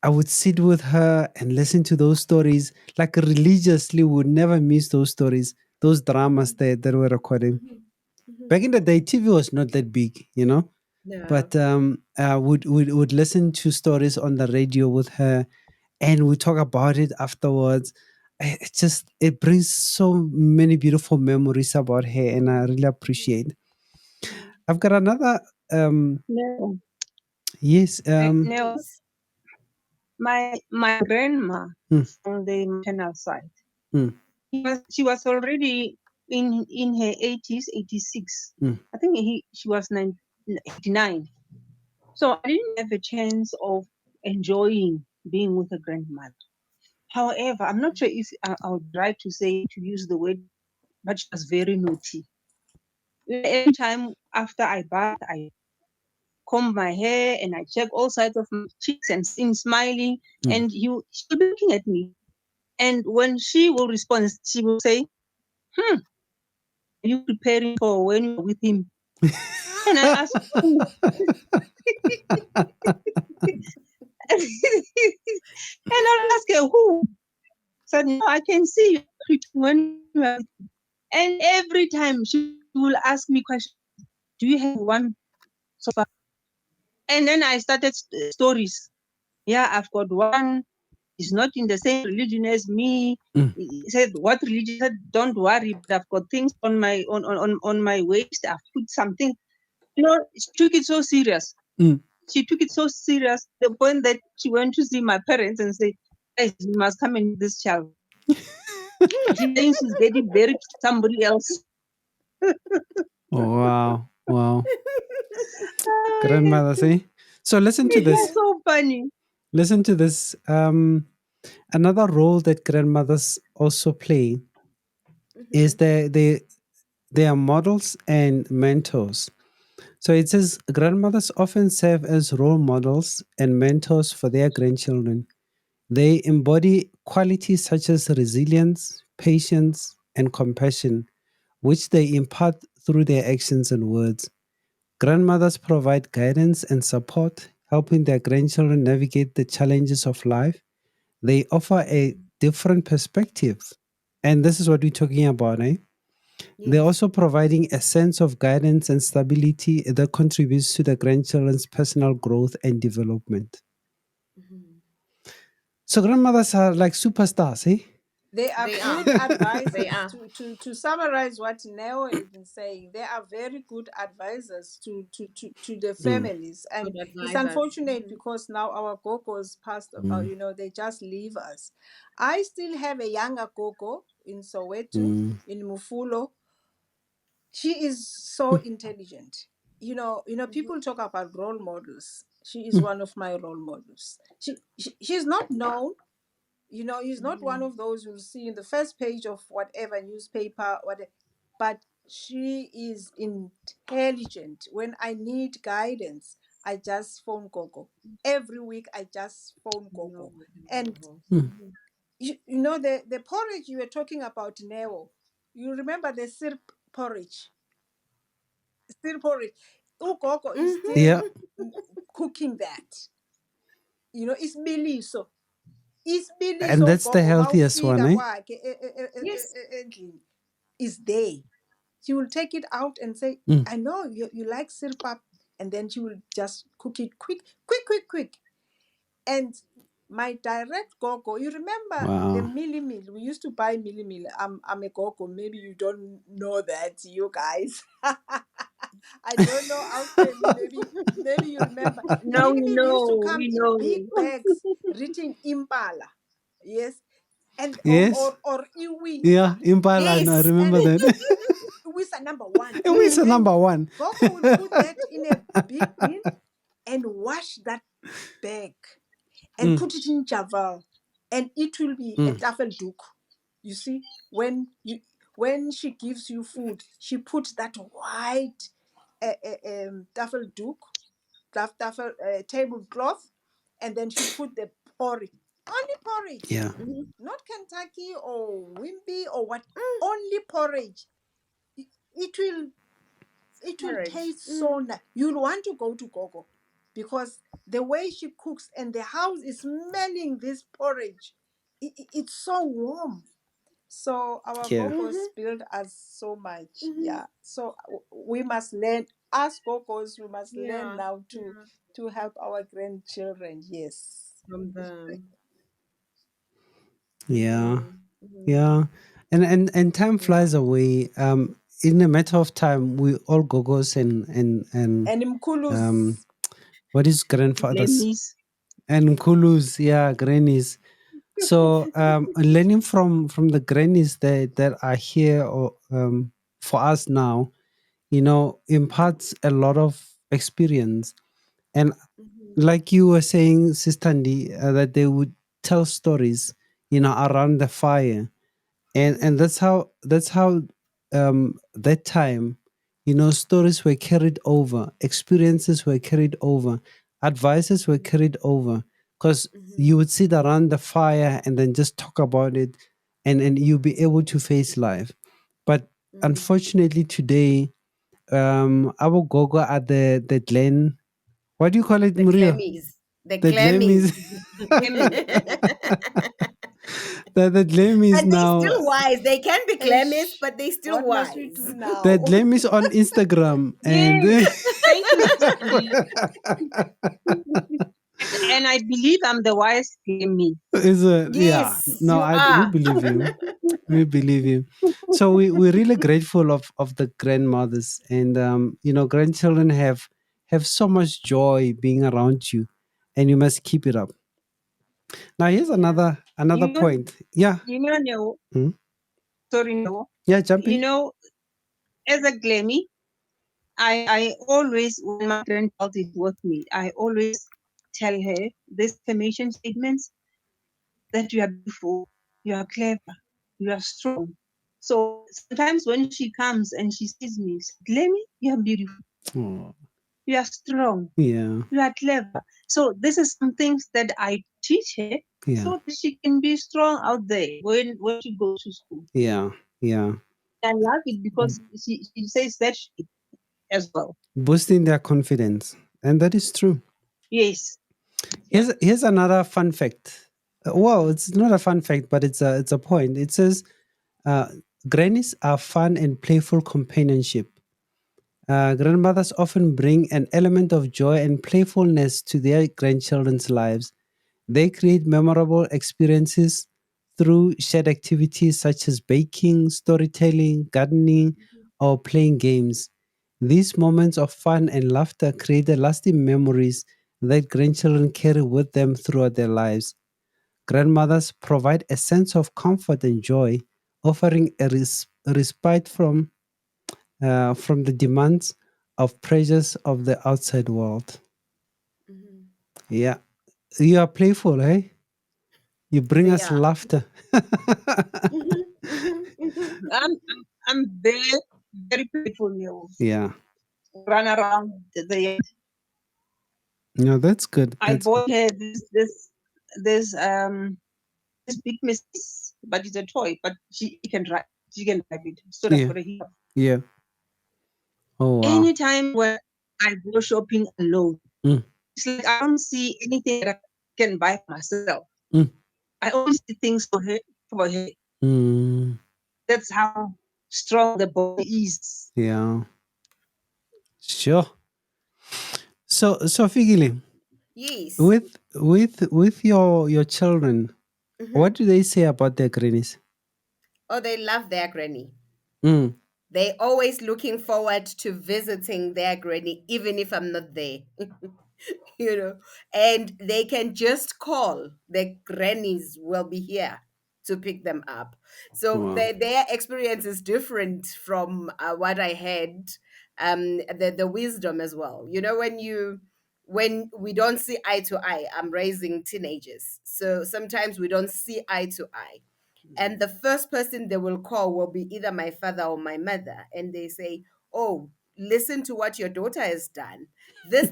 I would sit with her and listen to those stories like religiously. Would never miss those stories, those dramas that were recorded. Mhm. Mhm. Back in the day, TV was not that big. No. But would listen to stories on the radio with her, and we talk about it afterwards. It brings so many beautiful memories about her, and I really appreciate. Mhm. I've got another. Um, No, yes. no. Please. My grandma Mm, from the maternal side. mm, She was already in her 80s, 86. mm, I think she was 89. So I didn't have a chance of enjoying being with a grandmother. However, I'm not sure if I would right to say to use the word, but she was very naughty. Every time after I bath, I comb my hair and I check all sides of my cheeks and seem smiling. mm. And she'll be looking at me. And when she will respond, she will say, are you preparing for when you're with him? And I asked, who? And I'll ask her, who? Said, no, I can see you when you are. And every time she will ask me questions, do you have one so far? And then I started stories. Yeah, I've got one. He's not in the same religion as me. Mm, He said, what religion? I said, don't worry, but I've got things on my on my waist. I've put something. You know, she took it so serious. mm. She took it so serious, the point that she went to see my parents and say, guys, you must come and meet this child. She thinks she's getting married to somebody else. Oh, wow. Wow. Oh, yes. Grandmothers, eh? So listen to It's this. so funny. Listen to this. Another role that grandmothers also play is they are models and mentors. So it says grandmothers often serve as role models and mentors for their grandchildren. They embody qualities such as resilience, patience, and compassion, which they impart through their actions and words. Grandmothers provide guidance and support, helping their grandchildren navigate the challenges of life. They offer a different perspective. And this is what we're talking about, eh? They're Yes. also providing a sense of guidance and stability that contributes to the grandchildren's personal growth and development. Mhm. So grandmothers are like superstars, eh? They are They are. good They advisors. are. To summarize what Neo has been saying, they are very good advisors to the Mm, families. Good And it's advisors. unfortunate because now our gogos passed, mm, you know, they just leave us. I still have a younger gogo in Soweto, mm, in Mufulo. She is so intelligent. Mhm. People talk about role models. She is mm, one of my role models. She's not known, he's not one Mhm. of those you'll see in the first page of whatever newspaper, whatever, but she is intelligent. When I need guidance, I just phone Gogo. Every week, I just phone No, Gogo. we can And go. mm. Mhm. the porridge you were talking about, Neo, you remember the syrup porridge? Still porridge. Ugogo is still Yeah, Mhm. cooking that. It's biliso. and Isibiliso that's the ugogo healthiest one, mawufika eh? kwakhe Yes. endlini is there. She will take it out and say, Mm. I know you like sirpap. And then she will just cook it quick, quick, quick, quick. And my direct gogo, you remember the Wow. milli meal? We used to buy milli meal. I'm a gogo. Maybe you don't know that, you guys. I don't know. I'll tell you. Maybe you remember. Now Milli we meal used to know, come we in know. big bags written impala. Yes. And Yes. or iwisa. Yeah, Impala. No, I Yes. remember And that. iwisa number one. And we saw And number one. Gogo will put that in a big bin and wash that bag and Mm, put it in Javal, and it will be a mm. tafelduk. You see, when she gives you food, she puts that white tafelduk, tafel tablecloth, and then she put the porridge, only porridge, Yeah. Mhm. not Kentucky or Wimpy or what, only porridge. It will Porridge. taste so nice. You'll want to go to Gogo because the way she cooks and the house is smelling this porridge, it's so warm. So our Yeah. Gogos Mhm. build us so much. Mhm. Yeah. So we must learn, as Gogos, we must learn Yeah. now Yeah. to help our grandchildren. Yes. From them. Yeah. Mhm. Mhm. Yeah. And time Yeah. flies away. In a matter of time, we all gogos and And um Mkulus, what is grandfathers Grannies. and kulus, yeah, grannies. So learning from the grannies that are here or for us now, imparts a lot of experience. And Mhm. like you were saying, Sister Andy, that they would tell stories, around the fire, and Mhm. that's how that time, stories were carried over, experiences were carried over, advices were carried over, because Mhm. you would sit around the fire and then just talk about it, and you'll be able to face life. But Mhm. unfortunately today, Abu Gogo at the Glen. What do you call it, The Murio? Clemmies. The The Clemmies. Glemies. The Glemies And they now. still wise. They can be Clemmies, Ish, but they still what must we do wise. now? The Glemies on Instagram. And Yes. Thank you, Stephanie. And I believe I'm the wise me. is a yeah. Yes, No, you I we are. believe you. We believe you. So we're really grateful of the grandmothers, and grandchildren have so much joy being around you, and you must keep it up. Now here's Yeah. another You know, point. Yeah. no, Hmm? sorry, no. Yeah, jump You in. know, as a Glemmy, I always, when my grandchild is with me, I always tell her these affirmation statements that you are beautiful, you are clever, you are strong. So sometimes when she comes and she sees me, Glemmy, you are beautiful, Oh, you are strong, yeah, you are clever. So this is some things that I teach her yeah, so that she can be strong out there when she goes to school. yeah, yeah. I love it because she says that as well. Boosting their confidence, and that is true. Yes. Yeah. Here's another fun fact. Well, it's not a fun fact, but it's a point. It says uh, grannies are fun and playful companionship. Grandmothers often bring an element of joy and playfulness to their grandchildren's lives. They create memorable experiences through shared activities such as baking, storytelling, gardening, or playing games. These moments of fun and laughter create the lasting memories that grandchildren carry with them throughout their lives. Grandmothers provide a sense of comfort and joy, offering a respite from the demands of pressures of the outside world. Mhm. Yeah, you are playful, eh? You bring They us are. laughter. Mhm, mhm, mhm. I'm very, very playful, Neil. Yeah, Run around the yard. no, that's good. I That's good. bought her this this big Mercedes, but it's a toy, but she can drive it. So that's Yeah, what I have. yeah. Oh wow. Anytime when I go shopping alone, Mm, it's like I don't see anything that I can buy for myself. mm, I only see things for her. mm, That's how strong the body is. yeah, sure. So Figili, Yes. with your children, Mhm. what do they say about their grannies? Oh, they love their granny. Mm, They always looking forward to visiting their granny, even if I'm not there. you know, and they can just call. Their grannies will be here to pick them up. So wow. their experience is different from what I had. The wisdom as well. You know, when we don't see eye to eye, I'm raising teenagers, so sometimes we don't see eye to eye, and the first person they will call will be either my father or my mother, and they say, oh, listen to what your daughter has done, this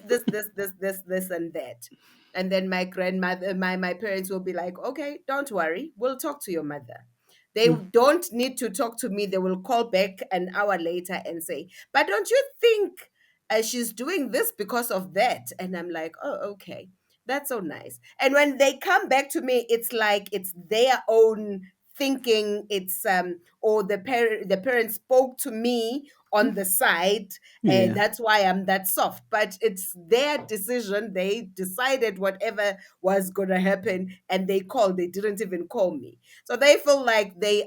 and that. And then my grandmother, my parents will be like, okay, don't worry, we'll talk to your mother. They Mm, don't need to talk to me. They will call back an hour later and say, but don't you think she's doing this because of that? And I'm like, oh, okay, that's so nice. And when they come back to me, it's like it's their own thinking. It's or the parent spoke to me on the side, and yeah, that's why I'm that soft. But it's their decision. They decided whatever was gonna happen, and they called. They didn't even call me, so they feel like they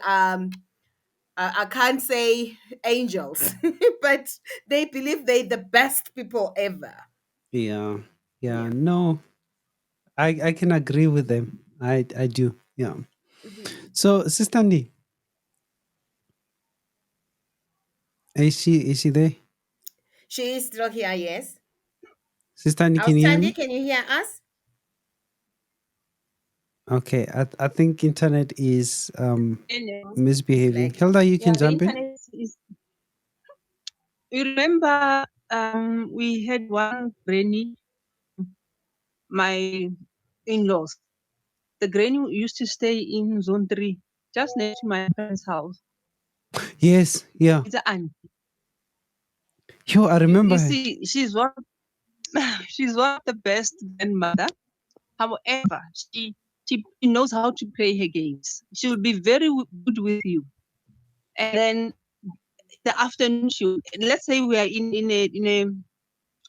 I can't say angels, but they believe they the best people ever. yeah, yeah. Yeah. No, I can agree with them. I do. Yeah. Mhm. So, Sister Andy, is she there? She is still here, yes. Sister Andy, can you hear Outstanding, me? can you hear us? Okay, I think internet is And It's misbehaving. lagging. Hilda, you can yeah, the jump in. internet is. You remember, we had one granny, my in-laws. The granny used to stay in zone 3, just next to my parents' house. Yes, yeah. It's an aunt. Yo, I remember You her. see, she's one of the best grandmother. However, she knows how to play her games. She will be very good with you. And then the afternoon, let's say we are in a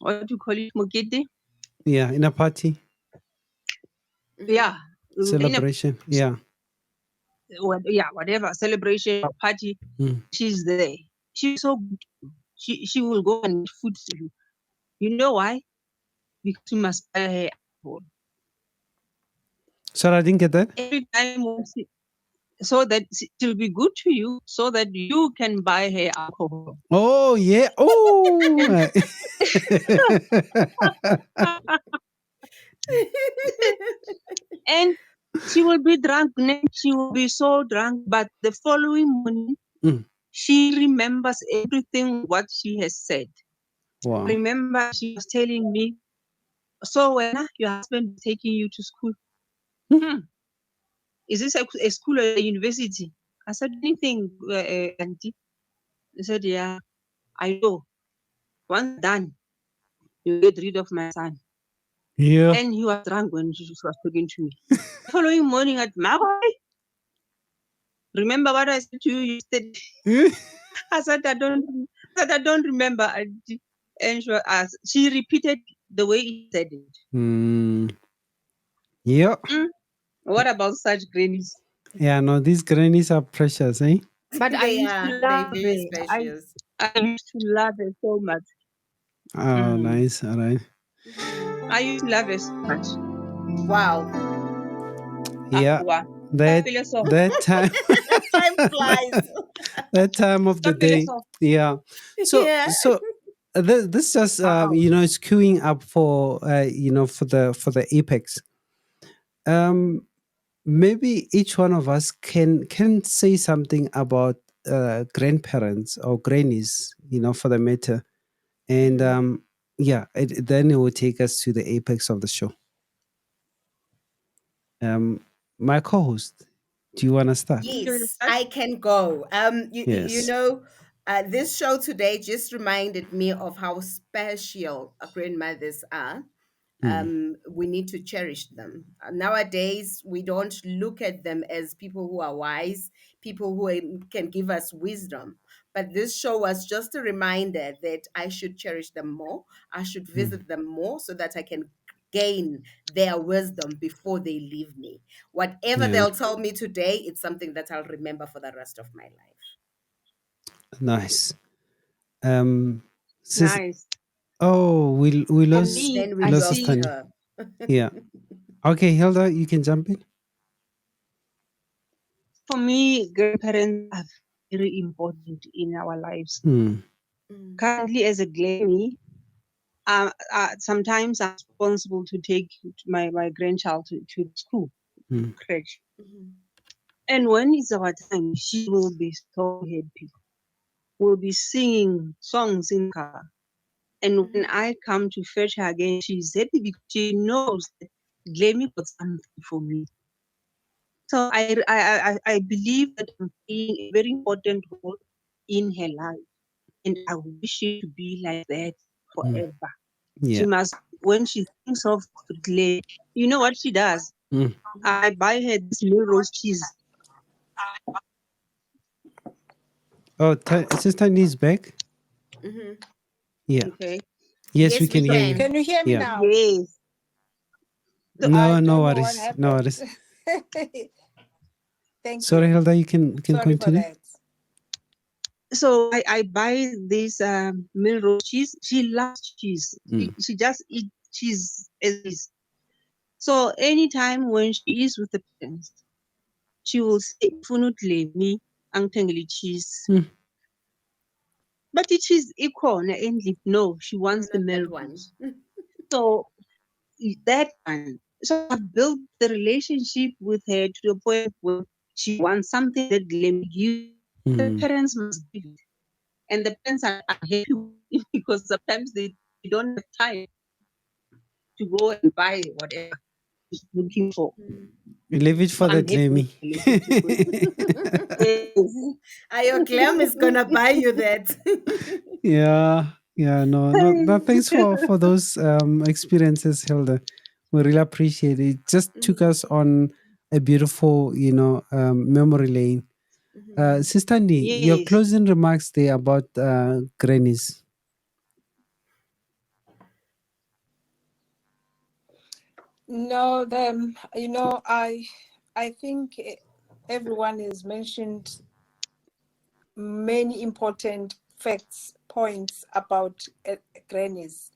what do you call it, Mokete? Yeah, in a party Yeah, in a celebration. Yeah. whatever celebration or party, Mm. she's there. She's so good. She will go and get food to you. You know why? Because you must buy her alcohol Sorry, I didn't get that. every time so that she'll be good to you, so that you can buy her alcohol. Oh yeah. Oh. And she will be drunk. She will be so drunk, but the following morning Mm. she remembers everything what she has said. Wow. Remember, she was telling me, so when your husband is taking you to school, Mm. hmm, is this a school or a university? I said, anything, auntie. They said, yeah, I know. Once done, you get rid of my son. Yeah. And he was drunk when she was talking to me. The following morning at Magoy, remember what I said to you yesterday? I don't remember. And she repeated the way he said it. Mm. Yeah. Mm, what about such grannies? Yeah. No, these grannies are precious, eh? But I used to They're love very her. spacious. I used to love her so much. Oh, Mm. nice. All right. I used to love her so much. Wow. Yeah. Aqua. That that time. Time flies. That time of the day. Yeah. So Yeah. this just Wow. it's queuing up for for the apex. Um, maybe each one of us can say something about grandparents or grannies, for the matter, and yeah, then it will take us to the apex of the show. My co-host, do you want to start? You Yes, start? I can go. Yes. This show today just reminded me of how special grandmothers are. Mm, We need to cherish them. Nowadays, we don't look at them as people who are wise, people who can give us wisdom. But this show was just a reminder that I should cherish them more. I should mm, visit them more so that I can gain their wisdom before they leave me. Whatever yeah. they'll tell me today, it's something that I'll remember for the rest of my life. Nice. Um, sis, Nice. oh, we For lost me, Then we we I lost lost see, Tanya. her. Yeah. Okay, Hilda, you can jump in. for me, grandparents are very important in our lives. Mm, Mm, Currently, as a granny, sometimes I'm responsible to take my grandchild to school, mm, crèche. mhm, And when it's our time, she will be so happy. We'll be singing songs in the car. And when mhm, I come to fetch her again, she's happy because she knows that Glemmy got something for me. So I believe that I'm playing a very important role in her life. And I wish it to be like that mm, forever. She yeah. must, when she thinks of Glen, you know what she does? Mm. mhm, I buy her this Melrose cheese. Oh, Sister Tanya back. mhm. Yeah. Okay. Yes, we Yes, can we hear you. can. Can you hear me Yeah. now? Yes. So, I No, no don't know what worries. No happened. worries. Thank Sorry, you. Hilda, you can Sorry for continue. that. I buy this Melrose cheese. She loves cheese. Mm, She just eat cheese as is. So anytime when she is with the parents, she will say, definitely me, angtengeli cheese. mm, But it is equal, endly. No, she wants the Not that one. Melrose. So that one. So I've built the relationship with her to the point where she wants something that let me give. The mm. parents must give it. And the parents are happy because sometimes they don't have time to go and buy whatever she's looking for. Mm. We leave it So for the I'm happy with Glemmy. the relationship with her. Yes. Your glam is gonna buy you that. Yeah. Yeah, no. Thanks for those experiences, Hilda. We really appreciate it. It just took Mhm, us on a beautiful, memory lane. mhm. Sister Ni, your Yes. closing remarks there about grannies. No, them. I think everyone has mentioned many important facts, points about grannies.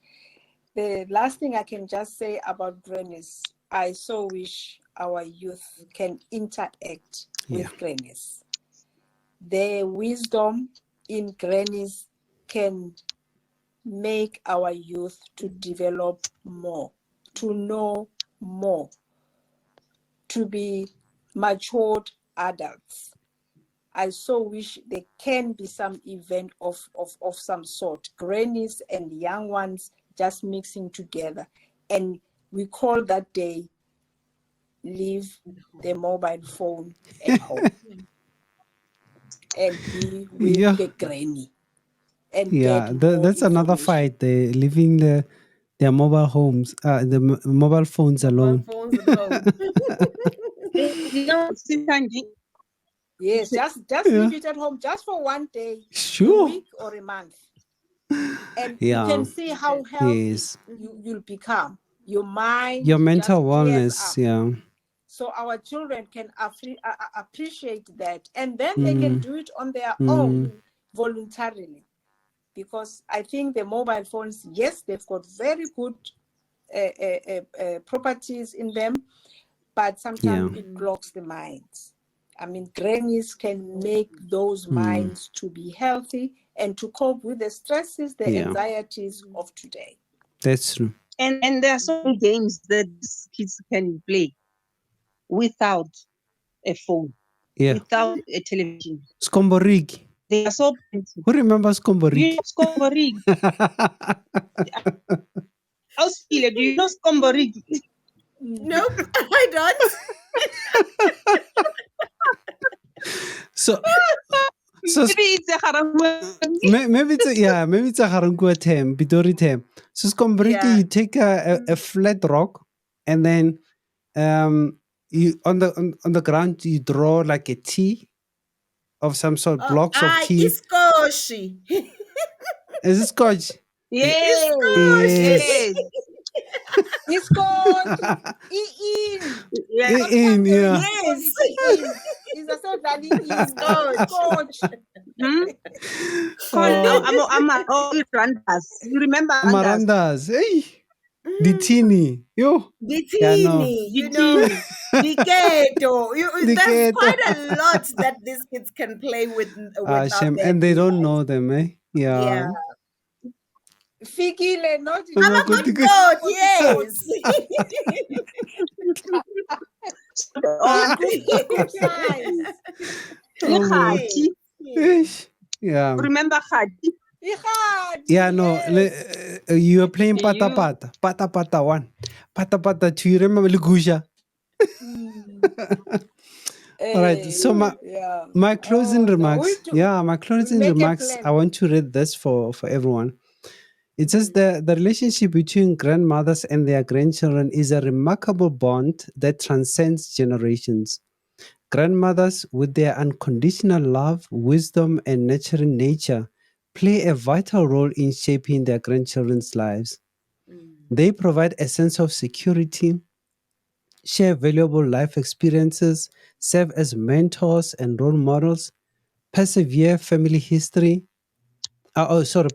The last thing I can just say about grannies, I so wish our youth can interact Yeah, with grannies. Their wisdom in grannies can make our youth to develop more, to know more, to be matured adults. I so wish there can be some event of some sort, grannies and young ones just mixing together. And we call that day leave the mobile phone at home and be with yeah, the granny and yeah. get more That's another information. fight. They leaving their mobile homes, mobile phones Mobile alone. phones at home. You know, Sitandi, Yes, just Yeah, leave it at home just for one day, a sure. week or a month. And you Yeah, can see how healthy yes. you'll become. Your Your mind mental just clears wellness. up. Yeah. So our children can appreciate that. And then they can Mm, do it on their own mm, voluntarily. Because I think the mobile phones, yes, they've got very good properties in them, but sometimes yeah, it clogs the minds. I mean, grannies can make those mm, minds to be healthy and to cope with the stresses, the yeah. anxieties of today. That's true. and there are so many games that these kids can play without a phone, Yeah. without a television. Skomborigi. They are so plenty. Who remembers You Skomborigi? know Skomborigi? Auskile, do you know Skomborigi? Nope, I don't. so Maybe it's a Haramweng. maybe it's a Harungua term, Bidori term. So Skomborigi, Yeah. you take a flat rock and then you on the ground you draw like a T of some sort, blocks of T. Iskoshi. Is it scotch? Yes, Iskoshi. Yes. yes. Iskot, in. Yeah. In, yeah. We call Yes. it in. Is a so dali in. Scotch. Scotch. Hmm? Call Oh, Randas. You remember Randas? Marandas. Hey, Mm, Ditini. Yo. Yeah, no. Ditini, Ditini. Diketo. There's Diketo. quite a lot that these kids can play with without Shame. their And they don't device. know them, eh? Yeah. Yeah. Fikile, not I'm a Dali, good Amagotika. goat, Scotch. yes. He, On. he complies. Oh my. Yes. Ihati. Yes. Ish. Yeah. Remember Hati? Yeah, Ihadi, no. yes. You were playing pata You. pata. Pata pata one. Pata pata two. You remember Lugusha? Mm. All right. So Yeah. my closing Oh no, remarks. Yeah, my we'll closing make a remarks. I plan. want to read this for everyone. It says Mhm. the relationship between grandmothers and their grandchildren is a remarkable bond that transcends generations. Grandmothers, with their unconditional love, wisdom, and nurturing nature, play a vital role in shaping their grandchildren's lives. Mm. They provide a sense of security, share valuable life experiences, serve as mentors and role models, persevere family history,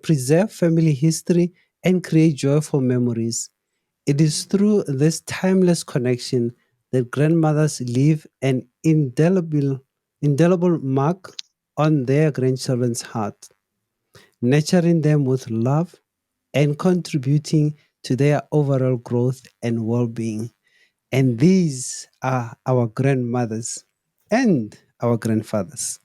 preserve family history, and create joyful memories. It is through this timeless connection that grandmothers leave an indelible mark on their grandchildren's heart, nurturing them with love and contributing to their overall growth and well being. And these are our grandmothers and our grandfathers.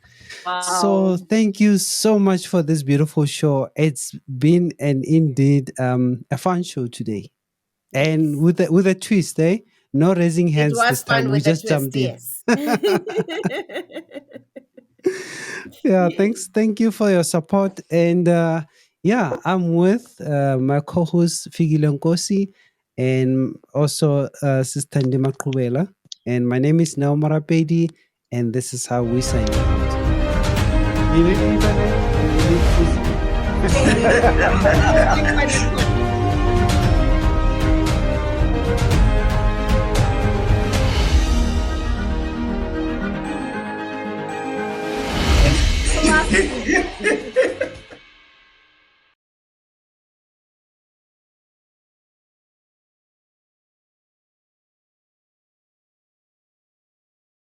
So Wow. thank you so much for this beautiful show. It's been an indeed a fun show today. And Yes. with a twist, eh? No raising It hands was this time. fun We with a just twist, jumped in. yes. Yeah, thank you for your support. And Yeah, I'm with my co-host Figile Nkosi and also Sister Ndima Kubela. And my name is Nao Marapedi, and this is how we sign out. You need internet? You need Last